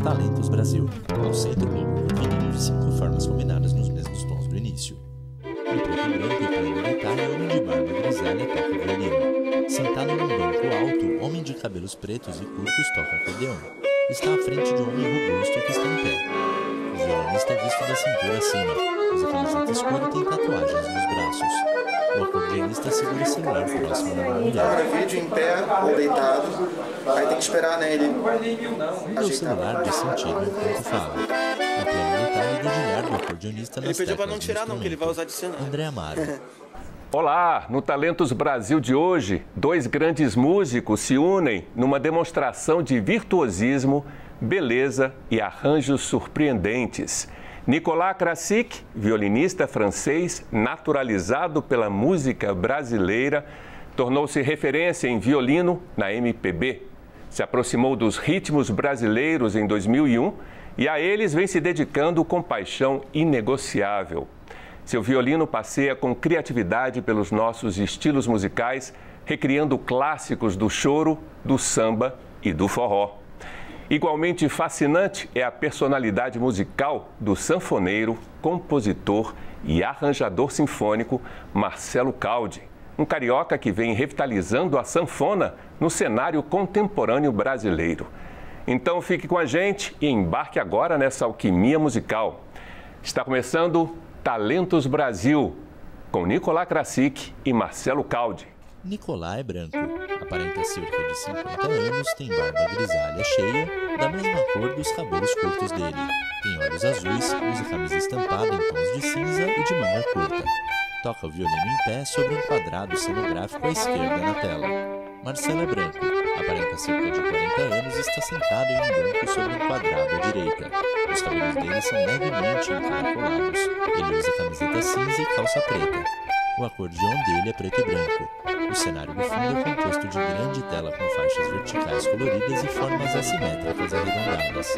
Talentos Brasil. Ao centro, logo violino de 5 formas combinadas nos mesmos tons do início. No preto e branco, pleno detalhe, homem de barba grisalha toca violino. Sentado num banco alto, homem de cabelos pretos e curtos toca acordeão. Está à frente de um homem robusto que está em pé. O violonista é visto da cintura acima. Usa camiseta escura e tem tatuagens nos braços. O acordeonista segura o celular próximo da mulher. Câmera vídeo em pé ou deitado. Aí tem que esperar, né? Ele Muda o celular de sentido enquanto fala. A pleno detalhe dedilhar do acordeonista nas Ele pediu pra teclas não do tirar não, que ele vai instrumento. usar de cena. André Amaro. Olá! No Talentos Brasil de hoje, 2 grandes músicos se unem numa demonstração de virtuosismo, beleza e arranjos surpreendentes. Nicolas Krasik, violinista francês naturalizado pela música brasileira, tornou-se referência em violino na MPB. Se aproximou dos ritmos brasileiros em 2001 e a eles vem se dedicando com paixão inegociável. Seu violino passeia com criatividade pelos nossos estilos musicais, recriando clássicos do choro, do samba e do forró. Igualmente fascinante é a personalidade musical do sanfoneiro, compositor e arranjador sinfônico Marcelo Caldi, um carioca que vem revitalizando a sanfona no cenário contemporâneo brasileiro. Então fique com a gente e embarque agora nessa alquimia musical. Está começando Talentos Brasil, com Nicolas Krasik e Marcelo Caldi. Nicolas é branco, aparenta cerca de 50 anos, tem barba grisalha cheia, da mesma cor dos cabelos curtos dele. Tem olhos azuis, usa camisa estampada em tons de cinza e de manga curta. Toca o violino em pé sobre um quadrado cenográfico à esquerda na tela. Marcelo é branco, aparenta cerca de 40 anos e está sentado em um banco sobre um quadrado à direita. Os cabelos dele são levemente encaracolados. Ele usa camiseta cinza e calça preta. O acordeão dele é preto e branco. O cenário do fundo é composto de grande tela com faixas verticais coloridas e formas assimétricas arredondadas.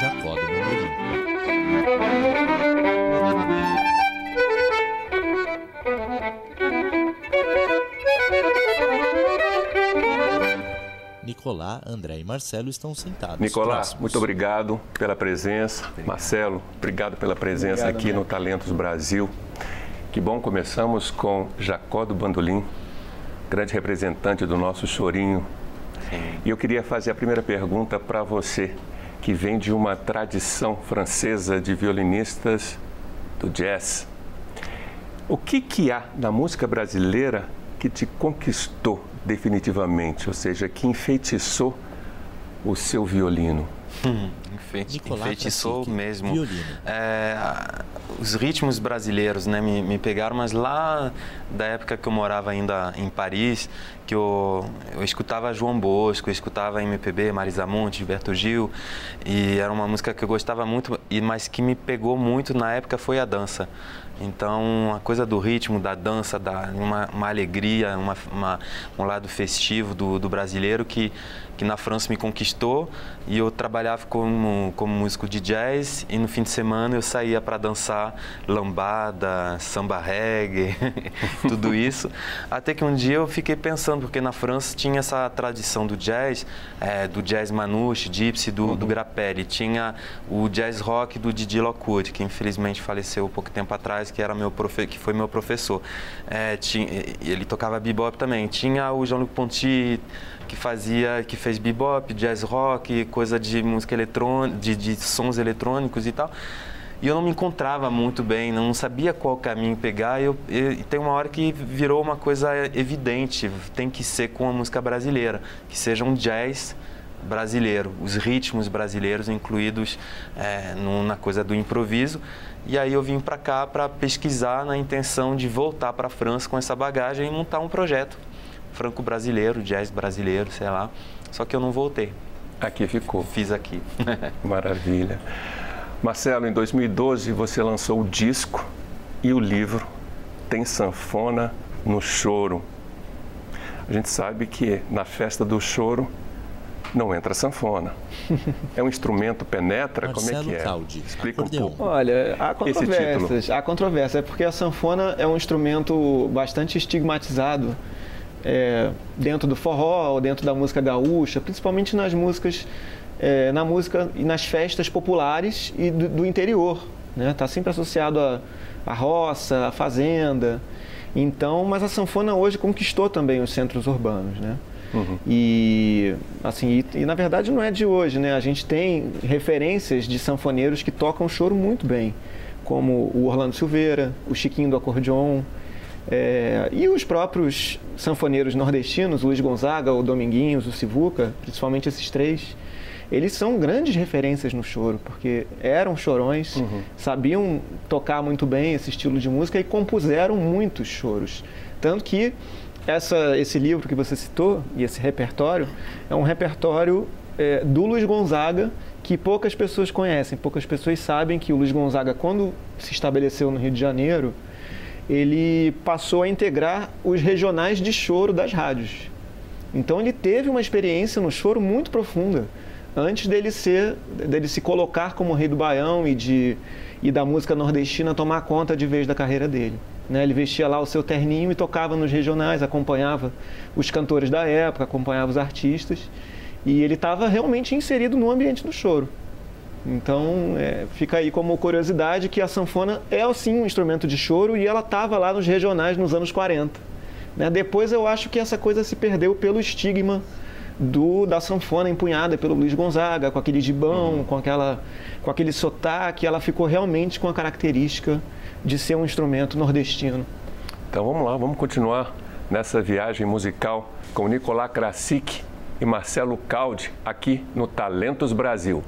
Jacó do Bandolim. Nicolás, André e Marcelo estão sentados. Nicolás, próximos. muito obrigado pela presença. Marcelo, obrigado pela presença aqui no Talentos Brasil. Que bom, começamos com Jacó do Bandolim, grande representante do nosso chorinho. Sim. E eu queria fazer a primeira pergunta para você, que vem de uma tradição francesa de violinistas do jazz. O que há na música brasileira que te conquistou definitivamente, ou seja, que enfeitiçou o seu violino? Enfeitiçou mesmo. Violino. Os ritmos brasileiros, né, me pegaram, mas lá da época que eu morava ainda em Paris, que eu escutava João Bosco, eu escutava MPB, Marisa Monte, Gilberto Gil, e era uma música que eu gostava muito, mas que me pegou muito na época foi a dança. Então, a coisa do ritmo, da dança, uma alegria, um lado festivo do brasileiro que na França me conquistou, e eu trabalhava como músico de jazz, e no fim de semana eu saía para dançar lambada, samba reggae, tudo isso. Até que um dia eu fiquei pensando, porque na França tinha essa tradição do jazz manouche, gypsy, do Grappelli, tinha o jazz rock do Didier Lockwood, que infelizmente faleceu pouco tempo atrás, que foi meu professor. Ele tocava bebop também. Tinha o Jean-Luc Ponty, que fez bebop, jazz rock, coisa de música eletrônica, de sons eletrônicos e tal. E eu não me encontrava muito bem, não sabia qual caminho pegar, e tem uma hora que virou uma coisa evidente, tem que ser com a música brasileira, que seja um jazz brasileiro, os ritmos brasileiros incluídos na coisa do improviso. E aí eu vim para cá para pesquisar na intenção de voltar para a França com essa bagagem e montar um projeto franco-brasileiro, jazz brasileiro, sei lá. Só que eu não voltei. Aqui ficou. Fiz aqui. Maravilha. Marcelo, em 2012 você lançou o disco e o livro Tem Sanfona no Choro. A gente sabe que na festa do choro não entra sanfona. É um instrumento, penetra? Marcelo, como é que é? Caldi, Explica acordeon. um pouco. Olha, há controvérsias. Há controvérsias, porque a sanfona é um instrumento bastante estigmatizado dentro do forró, ou dentro da música gaúcha, principalmente nas músicas, na música e nas festas populares e do interior, né? Tá sempre associado à roça, à fazenda. Então, mas a sanfona hoje conquistou também os centros urbanos, né? Uhum. E assim, e na verdade não é de hoje, né? A gente tem referências de sanfoneiros que tocam choro muito bem, como o Orlando Silveira, o Chiquinho do acordeon, e os próprios sanfoneiros nordestinos, o Luiz Gonzaga, o Dominguinhos, o Sivuca, principalmente esses três, eles são grandes referências no choro, porque eram chorões, sabiam tocar muito bem esse estilo de música e compuseram muitos choros. Tanto que esse livro que você citou, e esse repertório, é um repertório do Luiz Gonzaga, que poucas pessoas conhecem, poucas pessoas sabem que o Luiz Gonzaga, quando se estabeleceu no Rio de Janeiro, ele passou a integrar os regionais de choro das rádios. Então ele teve uma experiência no choro muito profunda, antes dele se colocar como rei do baião e da música nordestina tomar conta de vez da carreira dele. Né? Ele vestia lá o seu terninho e tocava nos regionais, acompanhava os cantores da época, acompanhava os artistas, e ele estava realmente inserido no ambiente do choro. Então, fica aí como curiosidade que a sanfona é, sim, um instrumento de choro, e ela estava lá nos regionais nos anos 40. Né? Depois eu acho que essa coisa se perdeu pelo estigma da sanfona empunhada pelo Luiz Gonzaga, com aquele gibão, com aquele sotaque. Ela ficou realmente com a característica de ser um instrumento nordestino. Então vamos lá, vamos continuar nessa viagem musical com Nicolás Krasik e Marcelo Caldi aqui no Talentos Brasil.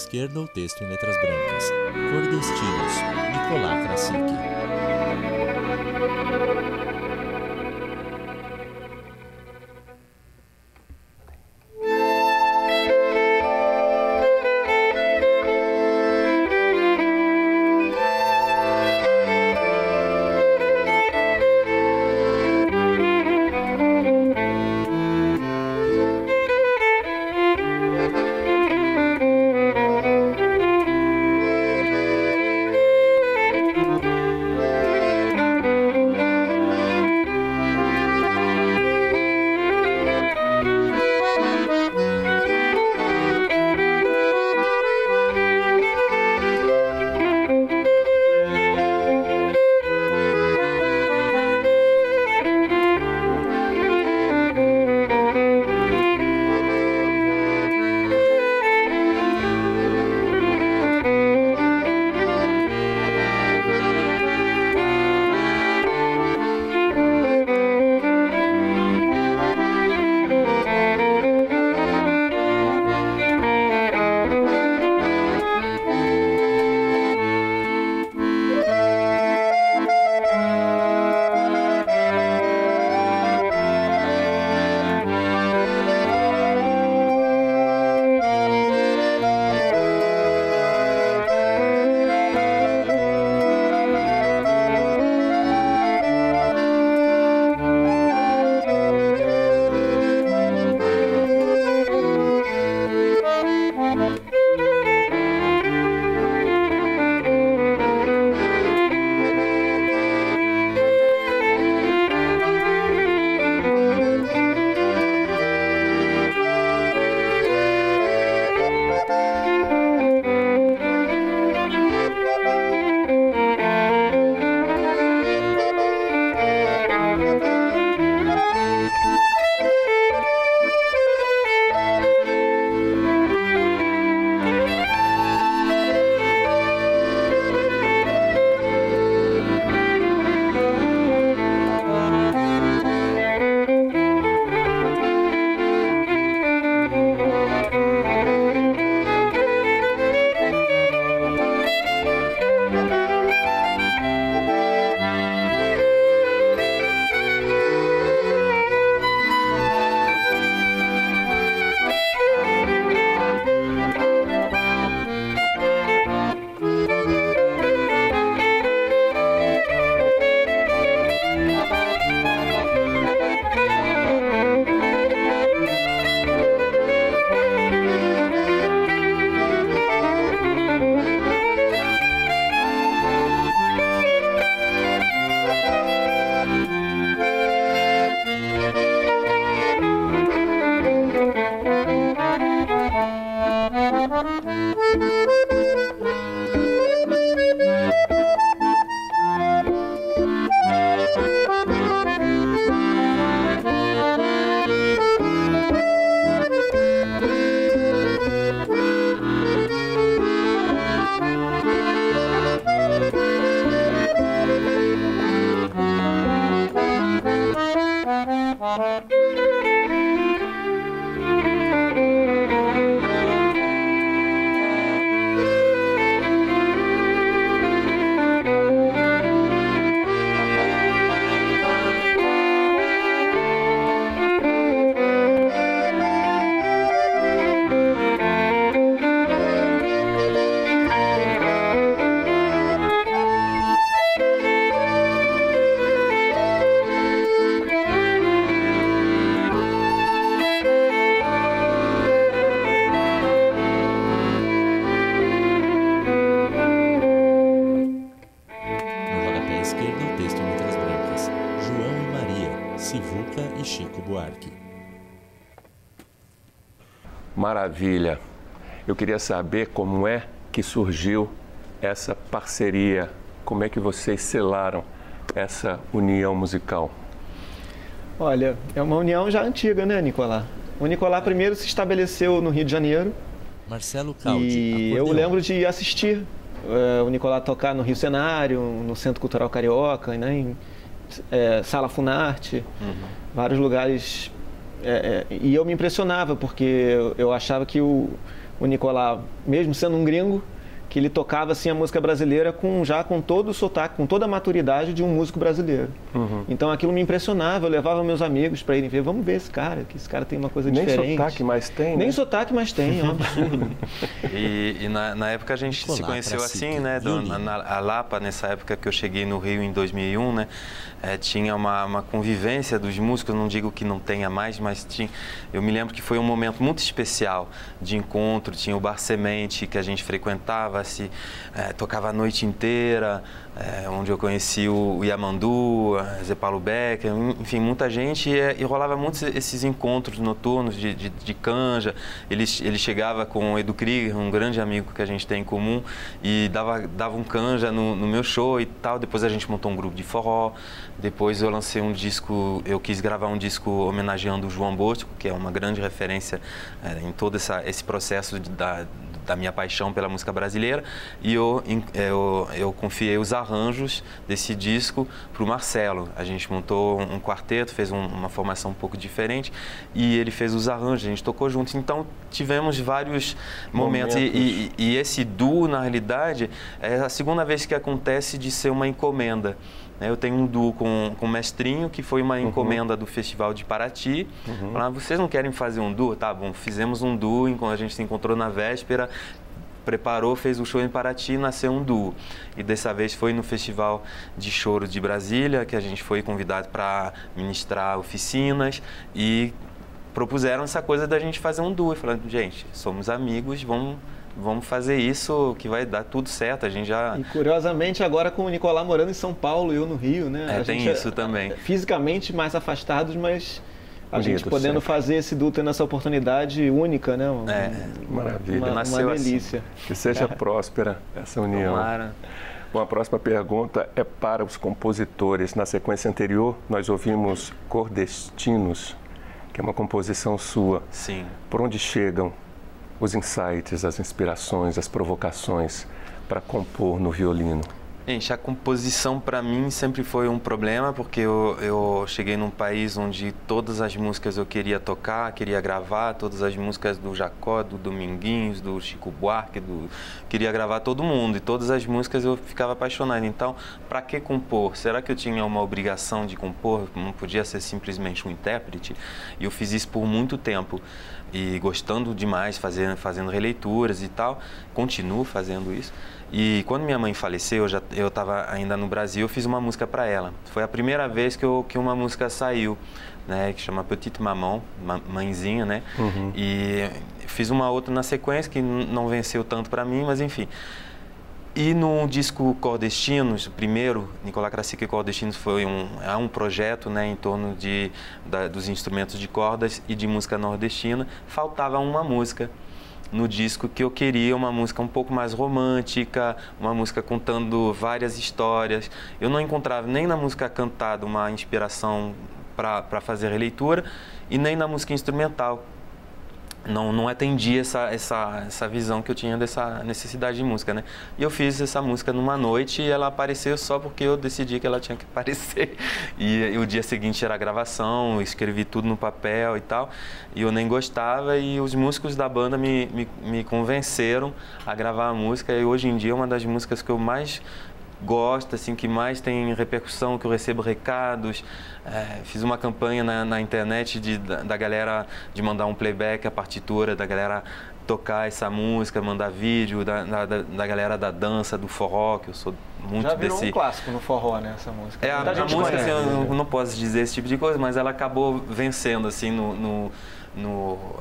esquerda, o texto em letras brancas. Cordestinos, Nicolás Krasicki. Buarque. Maravilha! Eu queria saber como é que surgiu essa parceria, como é que vocês selaram essa união musical? Olha, é uma união já antiga, né, Nicolás? O Nicolás primeiro se estabeleceu no Rio de Janeiro. Marcelo Caldi, E eu lembro de assistir o Nicolás tocar no Rio Cenário, no Centro Cultural Carioca, né, em Sala Funarte, vários lugares. E eu me impressionava, porque eu achava que o Nicolás, mesmo sendo um gringo, que ele tocava assim a música brasileira já com todo o sotaque, com toda a maturidade de um músico brasileiro. Então aquilo me impressionava, eu levava meus amigos para irem ver, vamos ver esse cara, que esse cara tem uma coisa diferente. Nem sotaque mais tem, Nem né? sotaque mais tem, é um absurdo. E na época a gente se conheceu assim, né, na Lapa, nessa época que eu cheguei no Rio em 2001, né, tinha uma convivência dos músicos, não digo que não tenha mais, mas eu me lembro que foi um momento muito especial de encontro, tinha o Bar Semente que a gente frequentava, tocava a noite inteira, onde eu conheci o Yamandu, Zé Paulo Becker, enfim, muita gente, e rolava muitos esses encontros noturnos de canja. Ele chegava com o Edu Krieger, um grande amigo que a gente tem em comum, e dava um canja no meu show e tal. Depois a gente montou um grupo de forró, depois eu lancei um disco, eu quis gravar um disco homenageando o João Bosco, que é uma grande referência em todo esse processo da minha paixão pela música brasileira, e eu confiei os arranjos desse disco para o Marcelo. A gente montou um quarteto, fez uma formação um pouco diferente, e ele fez os arranjos, a gente tocou juntos. Então tivemos vários momentos. E esse duo, na realidade, é a segunda vez que acontece de ser uma encomenda. Eu tenho um duo com o Mestrinho, que foi uma encomenda do Festival de Paraty. Falaram, vocês não querem fazer um duo? Tá bom, fizemos um duo, a gente se encontrou na véspera, preparou, fez o show em Paraty e nasceu um duo. E dessa vez foi no Festival de Choro de Brasília, que a gente foi convidado para ministrar oficinas, e propuseram essa coisa da gente fazer um duo. E falaram, gente, somos amigos, vamos fazer isso que vai dar tudo certo. A gente já... E curiosamente agora com o Nicolás morando em São Paulo e eu no Rio, né? Tem isso também. Fisicamente mais afastados, mas a gente podendo sempre fazer esse duo, tendo essa oportunidade única, né? Maravilha. Uma delícia. Assim. Que seja próspera essa união. Tomara. Bom, a próxima pergunta é para os compositores. Na sequência anterior, nós ouvimos Cordestinos, que é uma composição sua. Sim. Por onde chegam os insights, as inspirações, as provocações para compor no violino? Gente, a composição para mim sempre foi um problema, porque eu cheguei num país onde todas as músicas eu queria tocar, queria gravar, todas as músicas do Jacó, do Dominguinhos, do Chico Buarque, queria gravar todo mundo, e todas as músicas eu ficava apaixonado. Então, para que compor? Será que eu tinha uma obrigação de compor? Não podia ser simplesmente um intérprete? E eu fiz isso por muito tempo, e gostando demais, fazendo releituras e tal, continuo fazendo isso. E quando minha mãe faleceu, eu estava ainda no Brasil, eu fiz uma música para ela. Foi a primeira vez que uma música saiu, né, que chama Petite Maman, mãezinha, né? E fiz uma outra na sequência que não venceu tanto para mim, mas enfim. E no disco Cordestinos, o primeiro, Nicolás Krasicki Cordestinos, foi um projeto, né, em torno dos instrumentos de cordas e de música nordestina. Faltava uma música no disco que eu queria, uma música um pouco mais romântica, uma música contando várias histórias. Eu não encontrava nem na música cantada uma inspiração para fazer releitura, e nem na música instrumental. Não atendia essa visão que eu tinha dessa necessidade de música, né? E eu fiz essa música numa noite, e ela apareceu só porque eu decidi que ela tinha que aparecer. E o dia seguinte era a gravação, escrevi tudo no papel e tal, e eu nem gostava, e os músicos da banda me convenceram a gravar a música, e hoje em dia é uma das músicas que eu mais gosto, assim, que mais tem repercussão, que eu recebo recados. Fiz uma campanha na internet da galera de mandar um playback, a partitura, da galera tocar essa música, mandar vídeo da galera da dança, do forró, que eu sou muito Já virou desse... um clássico no forró, né, essa música. A música, assim, eu não posso dizer esse tipo de coisa, mas ela acabou vencendo, assim,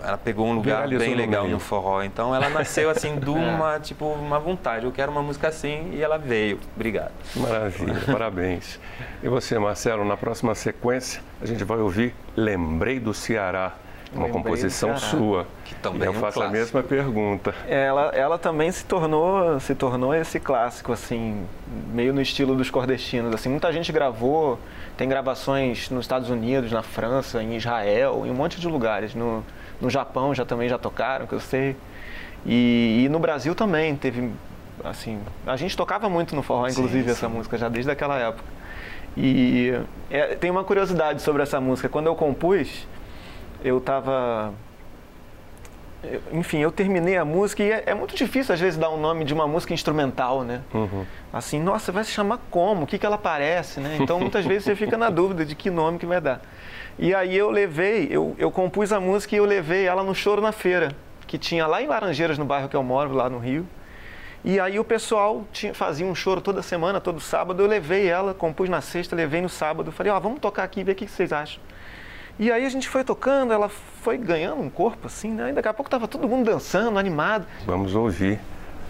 ela pegou um lugar bem legal no forró. Então ela nasceu assim de uma vontade. Eu quero uma música assim e ela veio. Obrigado. Maravilha, parabéns. E você, Marcelo, na próxima sequência a gente vai ouvir Lembrei do Ceará, uma composição sua. Que também eu faço a mesma pergunta. Ela também se tornou esse clássico, assim, meio no estilo dos cordestinos. Assim, muita gente gravou, tem gravações nos Estados Unidos, na França, em Israel, em um monte de lugares. No Japão também já tocaram, que eu sei. E no Brasil também teve, assim, a gente tocava muito no forró, inclusive, essa música, já desde aquela época. E tem uma curiosidade sobre essa música. Quando eu compus, eu terminei a música e é muito difícil às vezes dar um nome de uma música instrumental, né? Assim, nossa, vai se chamar como? O que ela parece, né? Então muitas vezes você fica na dúvida de que nome que vai dar. E aí eu compus a música e eu levei ela no Choro na Feira, que tinha lá em Laranjeiras, no bairro que eu moro, lá no Rio. E aí o pessoal fazia um choro toda semana, todo sábado. Eu levei ela, compus na sexta, levei no sábado. Falei, vamos tocar aqui e ver o que vocês acham. E aí a gente foi tocando, ela foi ganhando um corpo assim, né? E daqui a pouco estava todo mundo dançando, animado. Vamos ouvir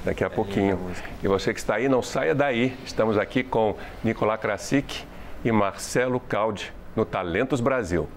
daqui a pouquinho. E você que está aí, não saia daí. Estamos aqui com Nicolás Krasik e Marcelo Caldi no Talentos Brasil.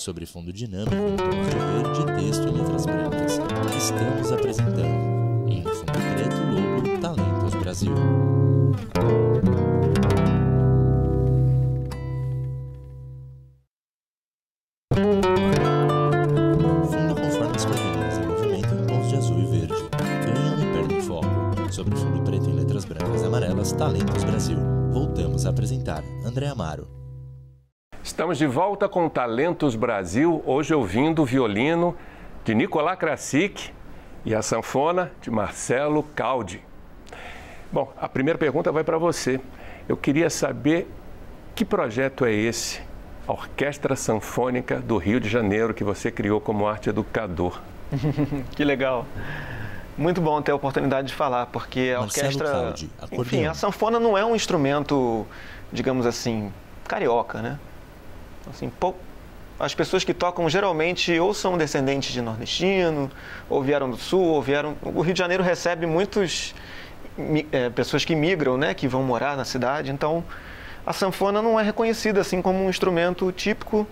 sobre fundo dinâmico em tons de verde, texto em letras brancas. Estamos apresentando, em fundo preto e logo, Talentos Brasil. Fundo conforme as colunas em movimento em tons de azul e verde. Ganham e perdem foco. Sobre fundo preto em letras brancas e amarelas, Talentos Brasil. Voltamos a apresentar André Amaro. Estamos de volta com Talentos Brasil, hoje ouvindo o violino de Nicolás Krasik e a sanfona de Marcelo Caldi. Bom, a primeira pergunta vai para você. Eu queria saber que projeto é esse, a Orquestra Sanfônica do Rio de Janeiro, que você criou como arte educador. Que legal. Muito bom ter a oportunidade de falar, porque a Marcelo orquestra... Caldi, acordeon. Enfim, a sanfona não é um instrumento, digamos assim, carioca, né? Assim, as pessoas que tocam geralmente ou são descendentes de nordestino, ou vieram do sul, ou vieram... O Rio de Janeiro recebe muitas pessoas que migram, né? Que vão morar na cidade, então a sanfona não é reconhecida assim como um instrumento típico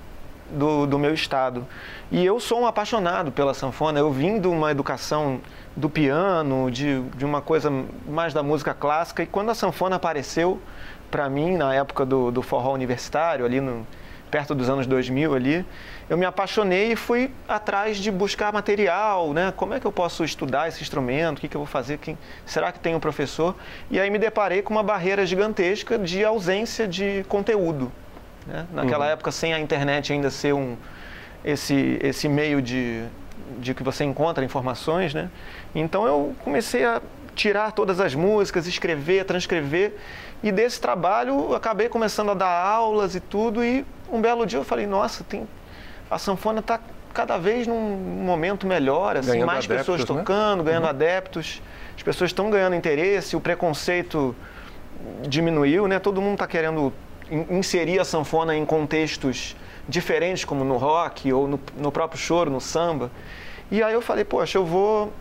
do meu estado. E eu sou um apaixonado pela sanfona. Eu vim de uma educação do piano, de uma coisa mais da música clássica, e quando a sanfona apareceu para mim na época do forró universitário, ali perto dos anos 2000 ali, eu me apaixonei e fui atrás de buscar material, né? Como é que eu posso estudar esse instrumento? O que eu vou fazer? Será que tem um professor? E aí me deparei com uma barreira gigantesca de ausência de conteúdo, né? Naquela época, sem a internet ainda ser esse meio de que você encontra informações, né? Então eu comecei a tirar todas as músicas, escrever, transcrever, e desse trabalho acabei começando a dar aulas e tudo, e um belo dia eu falei, nossa, a sanfona está cada vez num momento melhor, assim, ganhando mais adeptos, pessoas tocando, ganhando adeptos, as pessoas estão ganhando interesse, o preconceito diminuiu, né? Todo mundo está querendo inserir a sanfona em contextos diferentes, como no rock ou no próprio choro, no samba. E aí eu falei, poxa, eu vou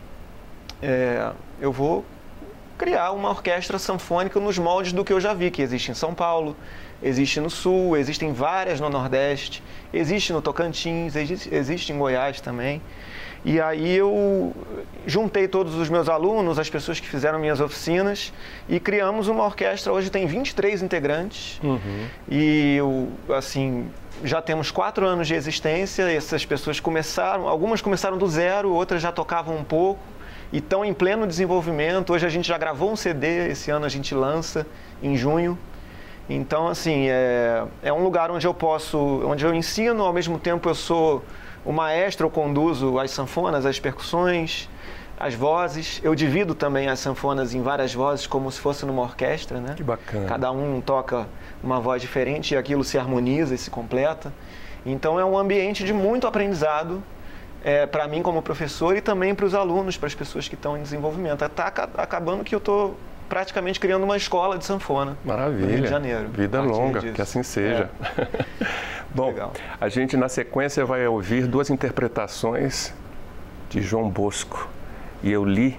criar uma orquestra sanfônica nos moldes do que eu já vi, que existe em São Paulo, existe no Sul, existem várias no Nordeste, existe no Tocantins, existe em Goiás também. E aí eu juntei todos os meus alunos, as pessoas que fizeram minhas oficinas, e criamos uma orquestra. Hoje tem 23 integrantes. E assim, já temos 4 anos de existência. Essas pessoas algumas começaram do zero, outras já tocavam um pouco e estão em pleno desenvolvimento. Hoje a gente já gravou um CD, esse ano a gente lança em junho. Então, assim, é um lugar onde eu ensino, ao mesmo tempo eu sou o maestro, eu conduzo as sanfonas, as percussões, as vozes. Eu divido também as sanfonas em várias vozes, como se fosse numa orquestra, né? Que bacana. Cada um toca uma voz diferente e aquilo se harmoniza e se completa. Então é um ambiente de muito aprendizado para mim como professor e também para os alunos, para as pessoas que estão em desenvolvimento. Está acabando que eu estou praticamente criando uma escola de sanfona. Maravilha. No Rio de Janeiro. Vida longa, que assim seja. Bom, legal. A gente na sequência vai ouvir 2 interpretações de João Bosco. E eu li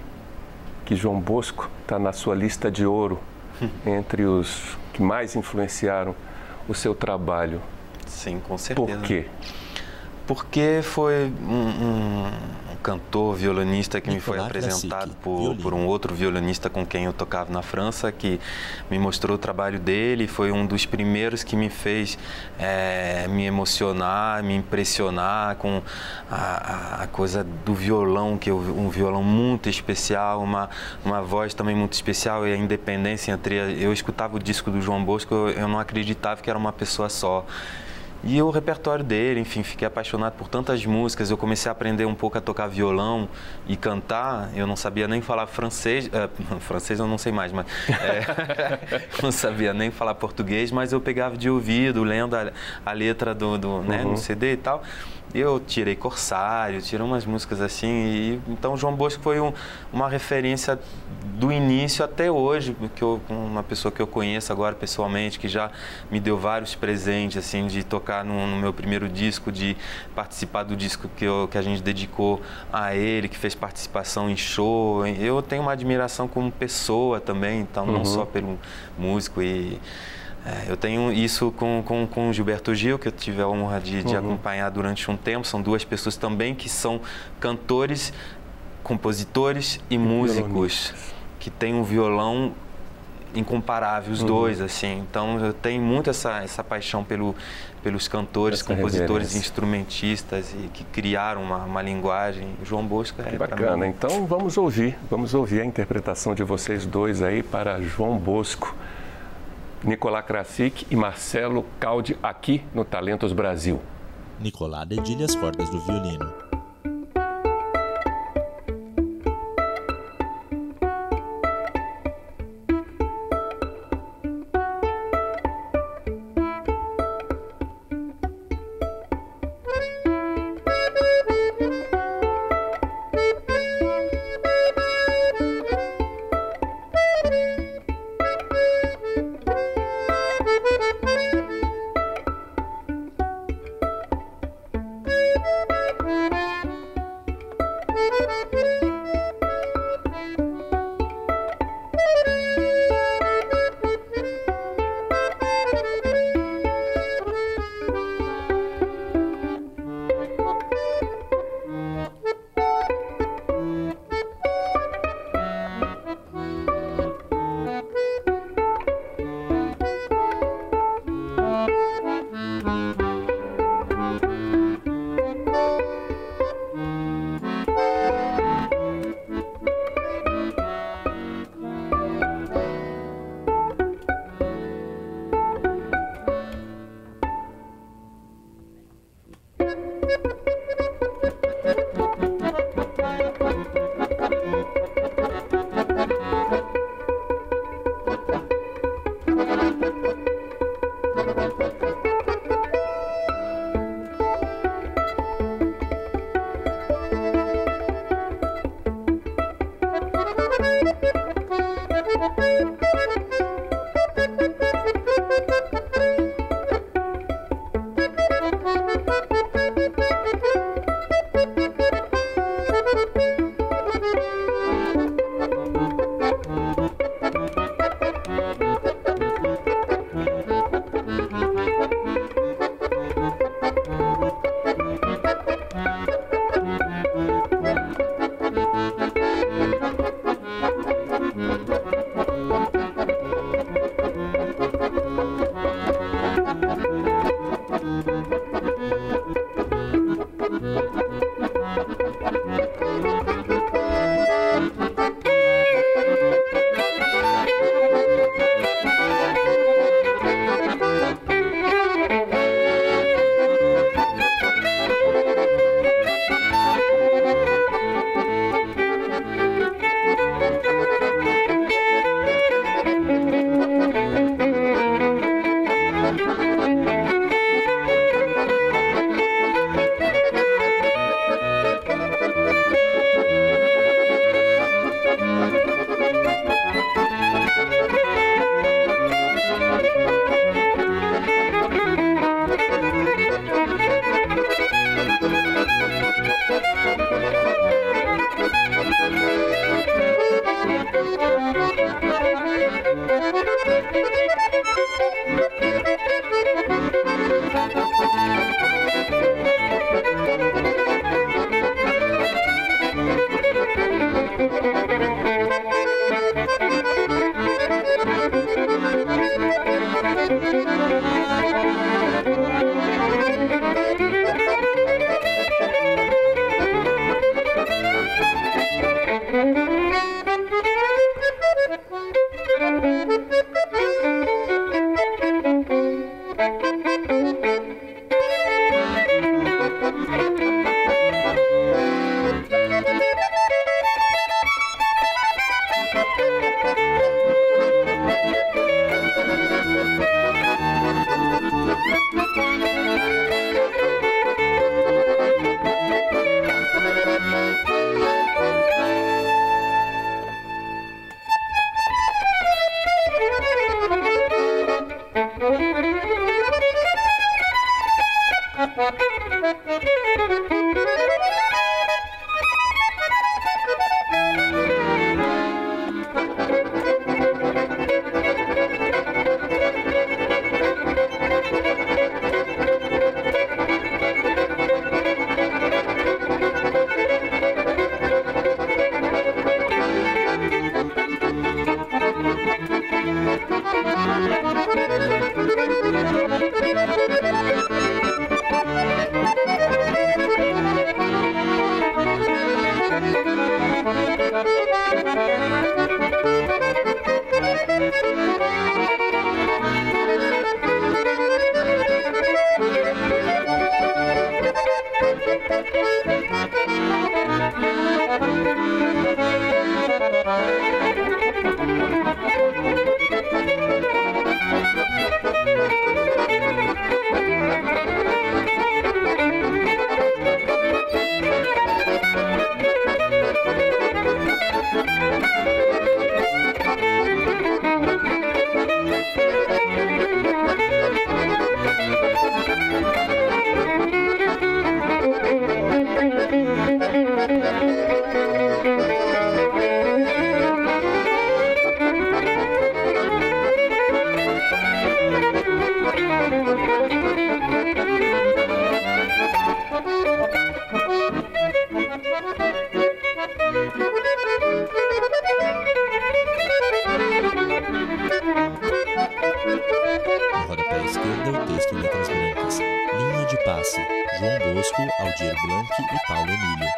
que João Bosco está na sua lista de ouro entre os que mais influenciaram o seu trabalho. Sim, com certeza. Por quê? Porque foi um cantor, violinista que me foi apresentado por um outro violinista com quem eu tocava na França, que me mostrou o trabalho dele. Foi um dos primeiros que me fez me emocionar, me impressionar com a coisa do violão, um violão muito especial, uma voz também muito especial, e a independência entre... Eu escutava o disco do João Bosco, eu não acreditava que era uma pessoa só. E o repertório dele, enfim, fiquei apaixonado por tantas músicas. Eu comecei a aprender um pouco a tocar violão e cantar. Eu não sabia nem falar francês, francês eu não sei mais, mas não sabia nem falar português, mas eu pegava de ouvido, lendo a letra né, no CD e tal. Eu tirei Corsário, tirei umas músicas assim, então João Bosco foi uma referência do início até hoje, uma pessoa que eu conheço agora pessoalmente, que já me deu vários presentes, assim, de tocar no meu primeiro disco, de participar do disco que a gente dedicou a ele, que fez participação em show. Eu tenho uma admiração como pessoa também, então não só pelo músico Eu tenho isso com o Gilberto Gil, que eu tive a honra de acompanhar durante um tempo. São duas pessoas também que são cantores, compositores e músicos, que têm um violão incomparável, os dois, assim. Então, eu tenho muito essa paixão pelos cantores, compositores, instrumentistas e que criaram uma linguagem. O João Bosco é bacana. Então, vamos ouvir a interpretação de vocês dois aí para João Bosco. Nicolás Krasik e Marcelo Caldi aqui no Talentos Brasil. Nicolás dedilha as cordas do violino. Aldir Blanc e Paulo Emílio.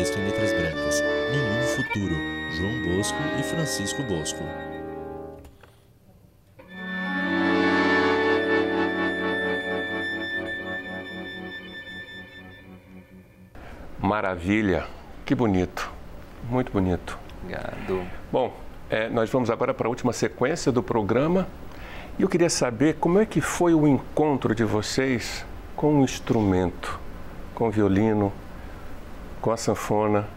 texto em letras brancas, Nenhum Futuro, João Bosco e Francisco Bosco. Maravilha, que bonito, muito bonito. Obrigado. Bom, nós vamos agora para a última sequência do programa e eu queria saber como é que foi o encontro de vocês com o instrumento, com o violino, com a sanfona.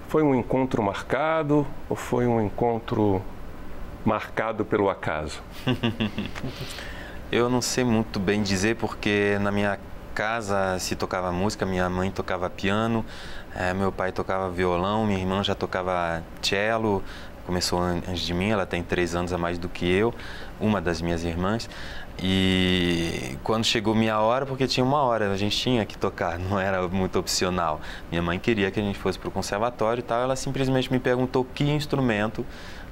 Foi um encontro marcado ou foi um encontro marcado pelo acaso? Eu não sei muito bem dizer, porque na minha casa se tocava música, minha mãe tocava piano, meu pai tocava violão, minha irmã já tocava cello, começou antes de mim, ela tem 3 anos a mais do que eu, uma das minhas irmãs. E quando chegou minha hora, porque tinha uma hora, a gente tinha que tocar, não era muito opcional. Minha mãe queria que a gente fosse para o conservatório e tal, ela simplesmente me perguntou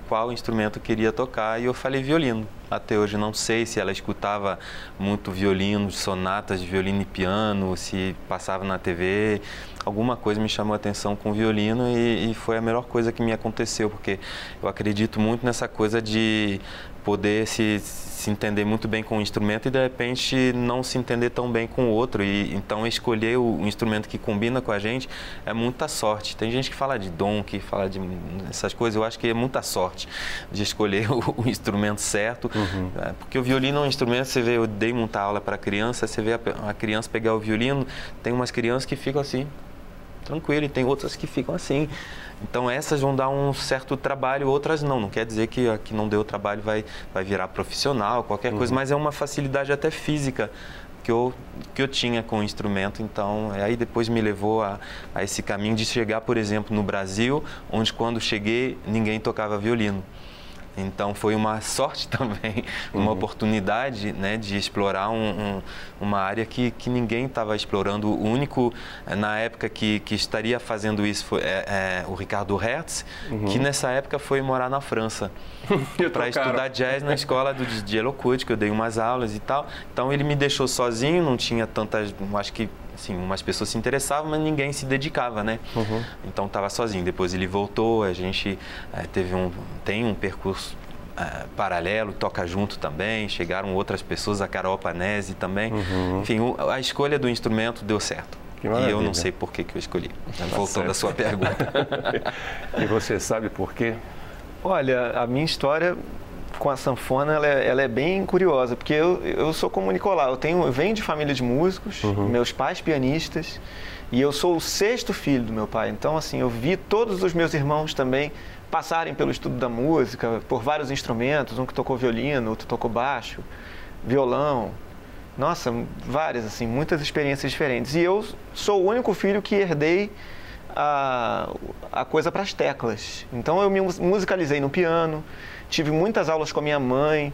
qual instrumento eu queria tocar, e eu falei violino. Até hoje não sei se ela escutava muito violino, sonatas de violino e piano, se passava na TV. Alguma coisa me chamou a atenção com o violino e foi a melhor coisa que me aconteceu, porque eu acredito muito nessa coisa de poder se entender muito bem com o instrumento e de repente não se entender tão bem com o outro, e então escolher o instrumento que combina com a gente é muita sorte. Tem gente que fala de dom, que fala de essas coisas, eu acho que é muita sorte de escolher o instrumento certo, porque o violino é um instrumento, você vê, eu dei muita aula para criança, você vê a criança pegar o violino, tem umas crianças que ficam assim, tranquilo, e tem outras que ficam assim. Então essas vão dar um certo trabalho, outras não. Não quer dizer que a que não deu trabalho vai virar profissional, qualquer coisa, mas é uma facilidade até física que eu tinha com o instrumento. Então aí depois me levou a esse caminho de chegar, por exemplo, no Brasil, onde quando cheguei ninguém tocava violino. Então foi uma sorte também, uma oportunidade, né, de explorar uma área que ninguém estava explorando. O único, na época, que estaria fazendo isso foi o Ricardo Hertz, que nessa época foi morar na França para estudar jazz na escola de Eloquid, que eu dei umas aulas e tal. Então ele me deixou sozinho, não tinha tantas, acho que assim, umas pessoas se interessavam, mas ninguém se dedicava, né? Então estava sozinho. Depois ele voltou, a gente tem um percurso paralelo, toca junto também, chegaram outras pessoas, a Carol Panese também. Enfim, a escolha do instrumento deu certo. E eu não sei por que eu escolhi. Voltando à sua pergunta. E você sabe por quê? Olha, a minha história com a sanfona, ela é bem curiosa, porque eu sou como o Nicolau, eu venho de família de músicos, meus pais pianistas, e eu sou o 6º filho do meu pai. Então, assim, eu vi todos os meus irmãos também passarem pelo estudo da música, por vários instrumentos, um que tocou violino, outro tocou baixo, violão. Nossa, várias, assim, muitas experiências diferentes. E eu sou o único filho que herdei a coisa para as teclas. Então, eu me musicalizei no piano, tive muitas aulas com a minha mãe,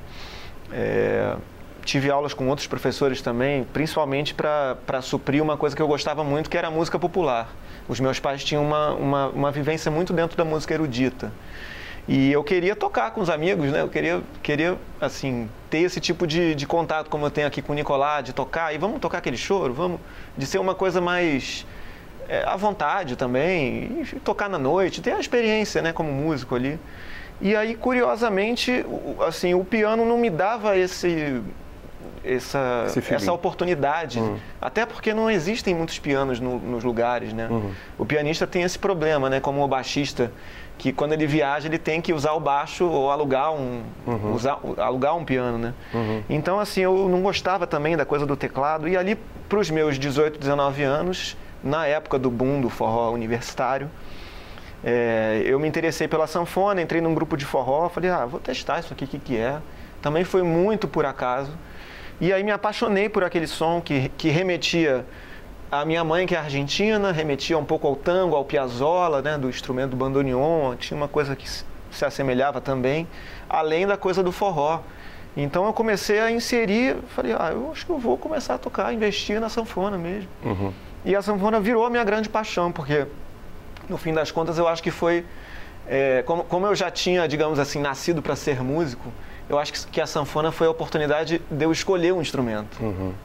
tive aulas com outros professores também, principalmente para suprir uma coisa que eu gostava muito, que era a música popular. Os meus pais tinham uma vivência muito dentro da música erudita. E eu queria tocar com os amigos, né? Eu queria assim, ter esse tipo de contato, como eu tenho aqui com o Nicolás, de tocar, e vamos tocar aquele choro, de ser uma coisa mais à vontade também, e tocar na noite, ter a experiência, né, como músico ali. E aí, curiosamente, assim, o piano não me dava essa oportunidade, até porque não existem muitos pianos nos lugares, né? O pianista tem esse problema, né? Como o baixista, que quando ele viaja ele tem que usar o baixo ou alugar um piano, né? Então, assim, eu não gostava também da coisa do teclado, e ali para os meus 18, 19 anos, na época do boom do forró universitário, eu me interessei pela sanfona, entrei num grupo de forró, falei, vou testar isso aqui, o que é? Também foi muito por acaso. E aí me apaixonei por aquele som que remetia à minha mãe, que é argentina, remetia um pouco ao tango, ao Piazzolla, né, do instrumento do bandoneon, tinha uma coisa que se assemelhava também, além da coisa do forró. Então eu comecei a inserir, falei, eu acho que eu vou começar a tocar, investir na sanfona mesmo. E a sanfona virou a minha grande paixão, porque no fim das contas eu acho que foi, como eu já tinha, digamos assim, nascido para ser músico, eu acho que a sanfona foi a oportunidade de eu escolher um instrumento.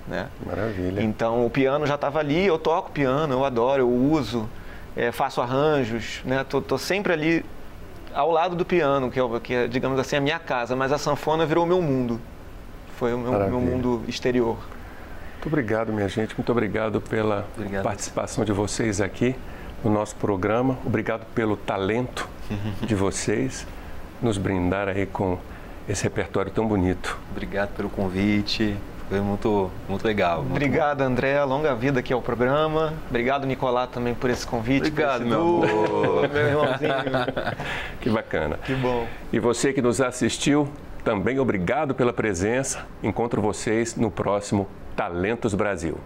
Né? Maravilha. Então o piano já estava ali, eu toco piano, eu adoro, eu uso. faço arranjos, né? Tô sempre ali ao lado do piano, que é, digamos assim, a minha casa, mas a sanfona virou o meu mundo. Foi o meu mundo exterior. Muito obrigado, minha gente. Muito obrigado pela participação de vocês aqui no nosso programa. Obrigado pelo talento de vocês, nos brindar aí com esse repertório tão bonito. Obrigado pelo convite. Foi muito legal. Obrigado, André. Longa vida aqui ao programa. Obrigado, Nicolás, também por esse convite. Obrigado, meu amor. Meu irmãozinho. Que bacana. Que bom. E você que nos assistiu, também obrigado pela presença. Encontro vocês no próximo Talentos Brasil.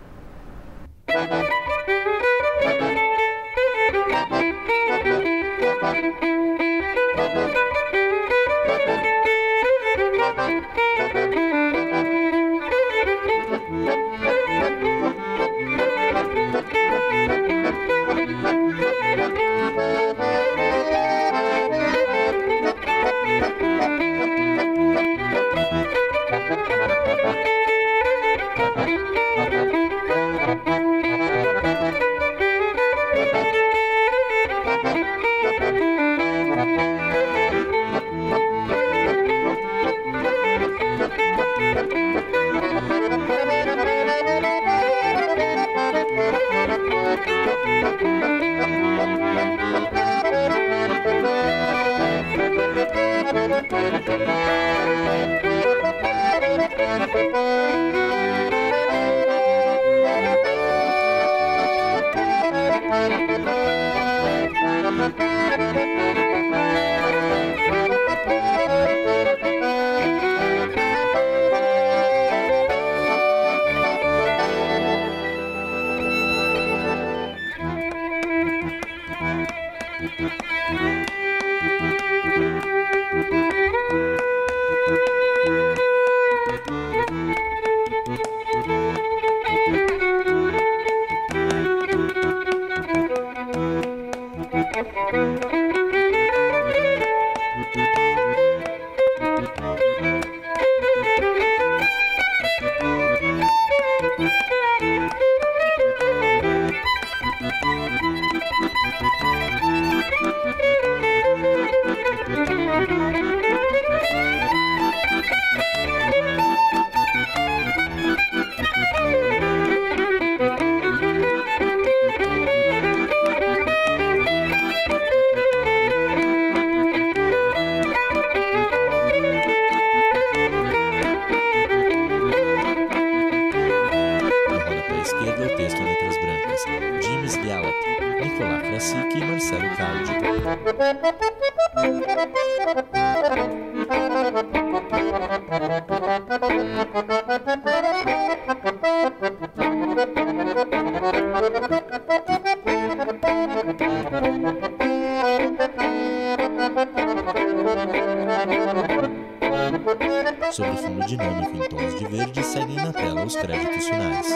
Sobre fundo dinâmico em tons de verde, seguem na tela os créditos finais.